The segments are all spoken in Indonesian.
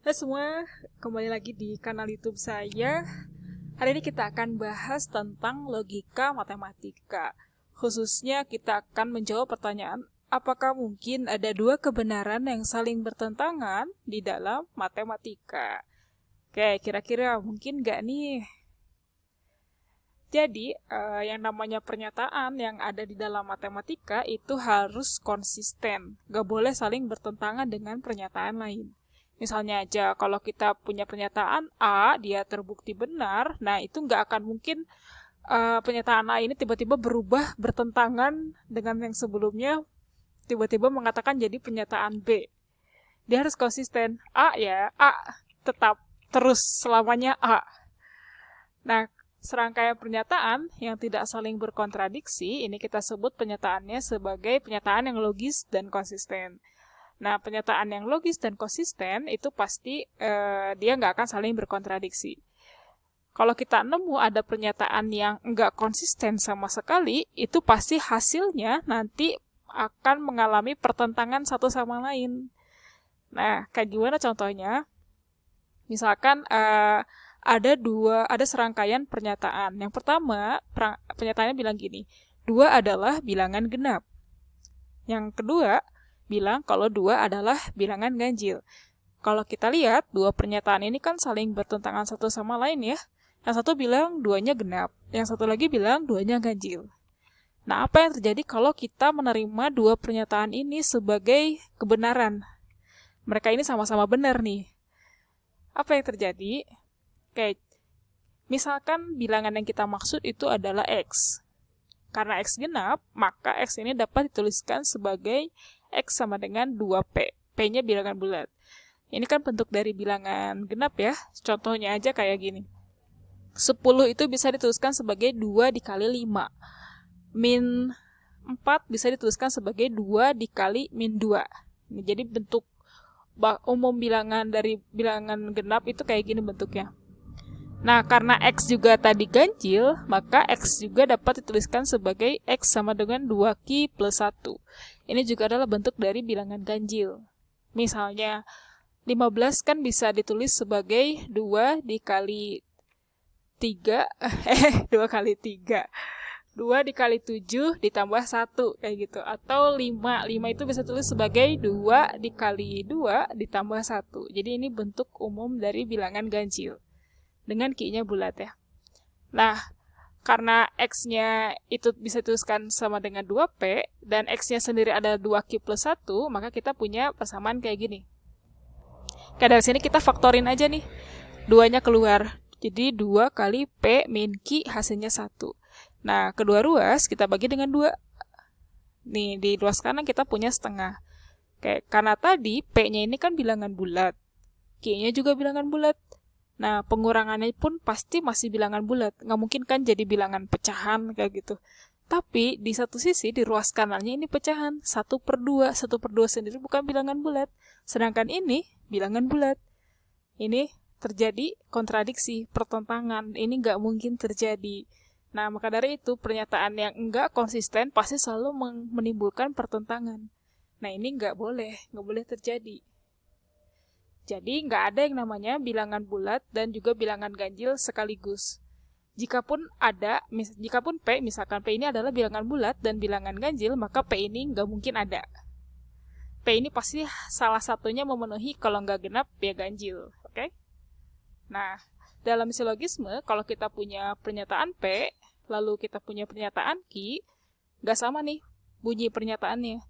Halo semua, kembali lagi di kanal YouTube saya. Hari ini kita akan bahas tentang logika matematika. Khususnya kita akan menjawab pertanyaan, apakah mungkin ada dua kebenaran yang saling bertentangan di dalam matematika? Oke, kira-kira mungkin nggak nih? Jadi, yang namanya pernyataan yang ada di dalam matematika itu harus konsisten. Nggak boleh saling bertentangan dengan pernyataan lain. Misalnya aja, kalau kita punya pernyataan A, dia terbukti benar, nah itu nggak akan mungkin pernyataan A ini tiba-tiba berubah bertentangan dengan yang sebelumnya, tiba-tiba mengatakan jadi pernyataan B. Dia harus konsisten. A ya, A tetap terus selamanya A. Nah, serangkaian pernyataan yang tidak saling berkontradiksi, ini kita sebut pernyataannya sebagai pernyataan yang logis dan konsisten. Nah, pernyataan yang logis dan konsisten itu pasti dia nggak akan saling berkontradiksi. Kalau kita nemu ada pernyataan yang nggak konsisten sama sekali, itu pasti hasilnya nanti akan mengalami pertentangan satu sama lain. Nah, kayak gimana contohnya? Misalkan ada serangkaian pernyataan. Yang pertama, pernyataannya bilang gini, 2 adalah bilangan genap. Yang kedua, bilang kalau 2 adalah bilangan ganjil. Kalau kita lihat, dua pernyataan ini kan saling bertentangan satu sama lain ya. Yang satu bilang 2-nya genap, yang satu lagi bilang 2-nya ganjil. Nah, apa yang terjadi kalau kita menerima dua pernyataan ini sebagai kebenaran? Mereka ini sama-sama benar nih. Apa yang terjadi? Oke, misalkan bilangan yang kita maksud itu adalah X. Karena X genap, maka X ini dapat dituliskan sebagai X sama dengan 2P. P-nya bilangan bulat. Ini kan bentuk dari bilangan genap ya. Contohnya aja kayak gini. 10 itu bisa dituliskan sebagai 2 dikali 5. Min 4 bisa dituliskan sebagai 2 dikali min 2. Jadi bentuk umum bilangan dari bilangan genap itu kayak gini bentuknya. Nah, karena X juga tadi ganjil, maka X juga dapat dituliskan sebagai X sama dengan 2Q plus 1. Ini juga adalah bentuk dari bilangan ganjil. Misalnya, 15 kan bisa ditulis sebagai 2 dikali 3, 2 kali 3. 2 dikali 7 ditambah 1, kayak gitu. Atau 5 itu bisa tulis sebagai 2 dikali 2 ditambah 1. Jadi ini bentuk umum dari bilangan ganjil. Dengan Q-nya bulat ya. Nah, karena X-nya itu bisa dituliskan sama dengan 2P, dan X-nya sendiri ada 2Q plus 1, maka kita punya persamaan kayak gini. Kayak dari sini kita faktorin aja nih. 2-nya keluar. Jadi 2 kali P min Q hasilnya 1. Nah, kedua ruas kita bagi dengan 2. Nih, di ruas kanan kita punya setengah. Kayak, karena tadi P-nya ini kan bilangan bulat. Q-nya juga bilangan bulat. Nah, pengurangannya pun pasti masih bilangan bulat. Nggak mungkin kan jadi bilangan pecahan kayak gitu. Tapi di satu sisi, di ruas kanannya ini pecahan. 1/2. 1/2 sendiri bukan bilangan bulat. Sedangkan ini bilangan bulat. Ini terjadi kontradiksi, pertentangan. Ini nggak mungkin terjadi. Nah, maka dari itu, pernyataan yang nggak konsisten pasti selalu menimbulkan pertentangan. Nah, ini nggak boleh terjadi. Jadi, nggak ada yang namanya bilangan bulat dan juga bilangan ganjil sekaligus. Jikapun P, misalkan P ini adalah bilangan bulat dan bilangan ganjil, maka P ini nggak mungkin ada. P ini pasti salah satunya memenuhi, kalau nggak genap, ya ganjil. Oke? Nah, dalam silogisme, kalau kita punya pernyataan P, lalu kita punya pernyataan Q, nggak sama nih bunyi pernyataannya.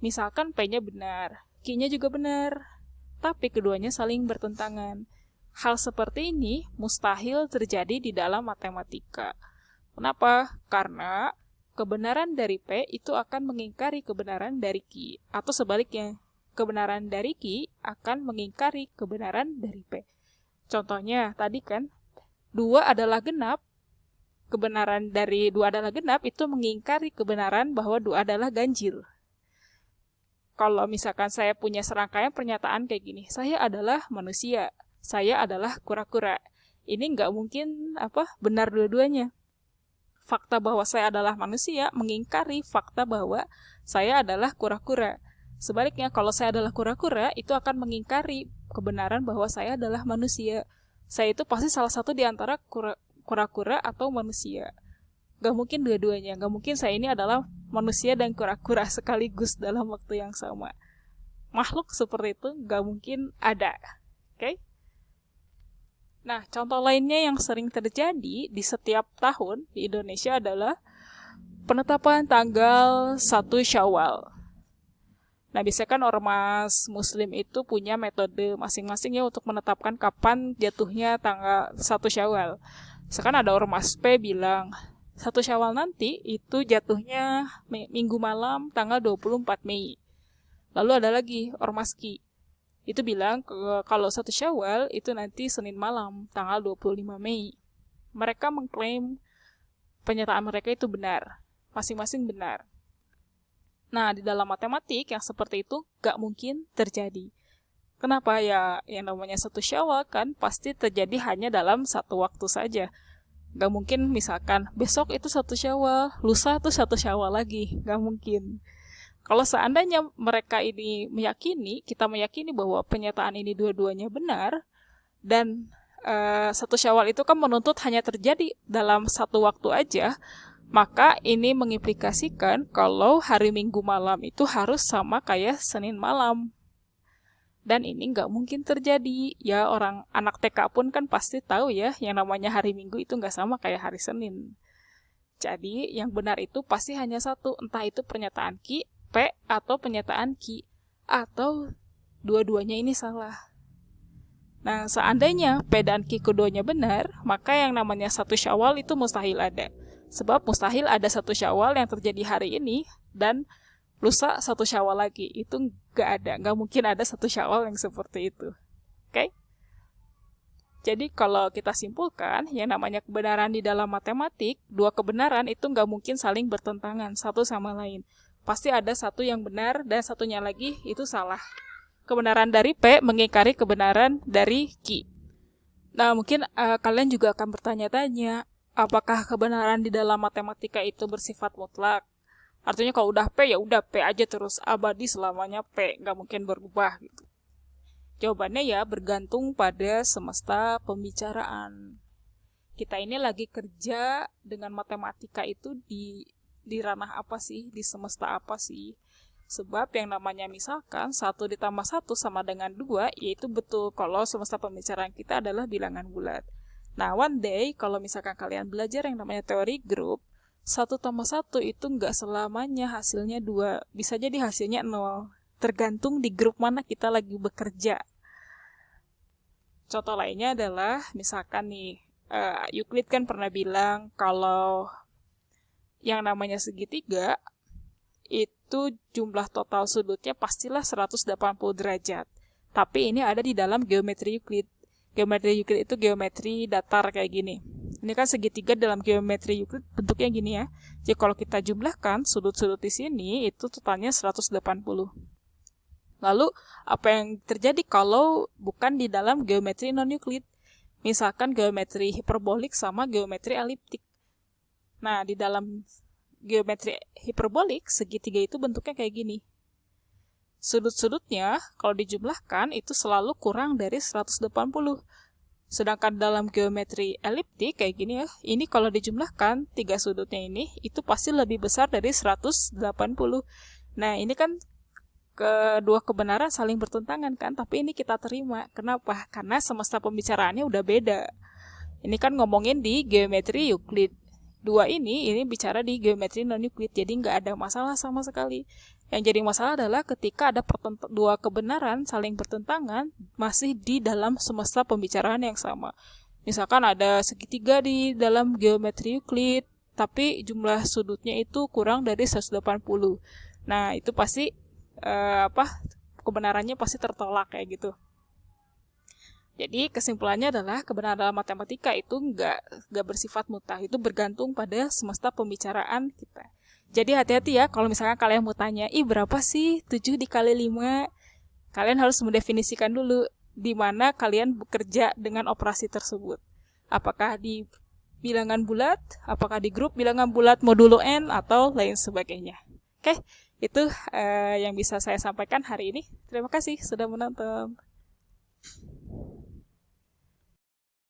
Misalkan P-nya benar, Q-nya juga benar, tapi keduanya saling bertentangan. Hal seperti ini mustahil terjadi di dalam matematika. Kenapa? Karena kebenaran dari P itu akan mengingkari kebenaran dari Q. Atau sebaliknya, kebenaran dari Q akan mengingkari kebenaran dari P. Contohnya, tadi kan, 2 adalah genap, kebenaran dari 2 adalah genap itu mengingkari kebenaran bahwa 2 adalah ganjil. Kalau misalkan saya punya serangkaian pernyataan kayak gini, saya adalah manusia, saya adalah kura-kura. Ini nggak mungkin benar dua-duanya. Fakta bahwa saya adalah manusia mengingkari fakta bahwa saya adalah kura-kura. Sebaliknya, kalau saya adalah kura-kura, itu akan mengingkari kebenaran bahwa saya adalah manusia. Saya itu pasti salah satu di antara kura-kura atau manusia. Gak mungkin dua-duanya. Gak mungkin saya ini adalah manusia dan kura-kura sekaligus dalam waktu yang sama. Makhluk seperti itu gak mungkin ada. Oke? Nah, contoh lainnya yang sering terjadi di setiap tahun di Indonesia adalah penetapan tanggal 1 Syawal. Nah, biasanya kan ormas Muslim itu punya metode masing-masing ya untuk menetapkan kapan jatuhnya tanggal 1 Syawal. Misalkan ada ormas P bilang 1 Syawal nanti itu jatuhnya minggu malam tanggal 24 Mei. Lalu ada lagi ormas Ki. Itu bilang kalau 1 Syawal itu nanti Senin malam, tanggal 25 Mei. Mereka mengklaim penyataan mereka itu benar. Masing-masing benar. Nah, di dalam matematik yang seperti itu gak mungkin terjadi. Kenapa? Ya, yang namanya 1 Syawal kan pasti terjadi hanya dalam satu waktu saja. Gak mungkin misalkan besok itu 1 Syawal, lusa itu 1 Syawal lagi. Gak mungkin. Kalau seandainya mereka ini meyakini, kita meyakini bahwa penyataan ini dua-duanya benar, dan 1 Syawal itu kan menuntut hanya terjadi dalam satu waktu aja, maka ini mengimplikasikan kalau hari Minggu malam itu harus sama kayak Senin malam. Dan ini nggak mungkin terjadi. Ya, orang anak TK pun kan pasti tahu ya, yang namanya hari Minggu itu nggak sama kayak hari Senin. Jadi, yang benar itu pasti hanya satu, entah itu pernyataan Ki, P, atau pernyataan Ki, atau dua-duanya ini salah. Nah, seandainya P dan Ki keduanya benar, maka yang namanya 1 Syawal itu mustahil ada. Sebab mustahil ada 1 Syawal yang terjadi hari ini, dan lusa 1 Syawal lagi. Itu nggak ada, nggak mungkin ada 1 Syawal yang seperti itu. Oke? Jadi kalau kita simpulkan, yang namanya kebenaran di dalam matematik, dua kebenaran itu nggak mungkin saling bertentangan satu sama lain. Pasti ada satu yang benar dan satunya lagi itu salah. Kebenaran dari P mengingkari kebenaran dari Q. Nah, mungkin kalian juga akan bertanya-tanya, apakah kebenaran di dalam matematika itu bersifat mutlak? Artinya kalau udah P ya udah P aja terus abadi selamanya P, nggak mungkin berubah gitu. Jawabannya ya bergantung pada semesta pembicaraan. Kita ini lagi kerja dengan matematika itu di ranah apa sih, di semesta apa sih. Sebab yang namanya misalkan 1 ditambah 1 sama dengan 2, yaitu betul kalau semesta pembicaraan kita adalah bilangan bulat. Nah, one day kalau misalkan kalian belajar yang namanya teori grup, 1 tambah 1 itu nggak selamanya hasilnya 2, bisa jadi hasilnya 0. Tergantung di grup mana kita lagi bekerja. Contoh lainnya adalah misalkan nih, Euclid kan pernah bilang kalau yang namanya segitiga itu jumlah total sudutnya pastilah 180 derajat. Tapi ini ada di dalam geometri Euclid. Geometri Euclid itu geometri datar kayak gini. Ini kan segitiga dalam geometri Euclid bentuknya gini ya. Jadi kalau kita jumlahkan sudut-sudut di sini itu totalnya 180. Lalu apa yang terjadi kalau bukan di dalam geometri non-Euclid? Misalkan geometri hiperbolik sama geometri eliptik. Nah, di dalam geometri hiperbolik, segitiga itu bentuknya kayak gini. Sudut-sudutnya, kalau dijumlahkan, itu selalu kurang dari 180. Sedangkan dalam geometri eliptik, kayak gini ya, ini kalau dijumlahkan, 3 sudutnya ini, itu pasti lebih besar dari 180. Nah, ini kan kedua kebenaran saling bertentangan kan, tapi ini kita terima. Kenapa? Karena semesta pembicaraannya udah beda. Ini kan ngomongin di geometri Euclid. Dua ini bicara di geometri non-Euclid, jadi nggak ada masalah sama sekali. Yang jadi masalah adalah ketika ada dua kebenaran saling bertentangan masih di dalam semesta pembicaraan yang sama. Misalkan ada segitiga di dalam geometri Euclid, tapi jumlah sudutnya itu kurang dari 180. Nah, itu pasti kebenarannya pasti tertolak kayak gitu. Jadi kesimpulannya adalah kebenaran dalam matematika itu nggak bersifat mutlak, itu bergantung pada semesta pembicaraan kita. Jadi hati-hati ya kalau misalkan kalian mau tanya, berapa sih 7 dikali 5? Kalian harus mendefinisikan dulu di mana kalian bekerja dengan operasi tersebut. Apakah di bilangan bulat, apakah di grup bilangan bulat modulo n, atau lain sebagainya. Oke, Itu yang bisa saya sampaikan hari ini. Terima kasih sudah menonton.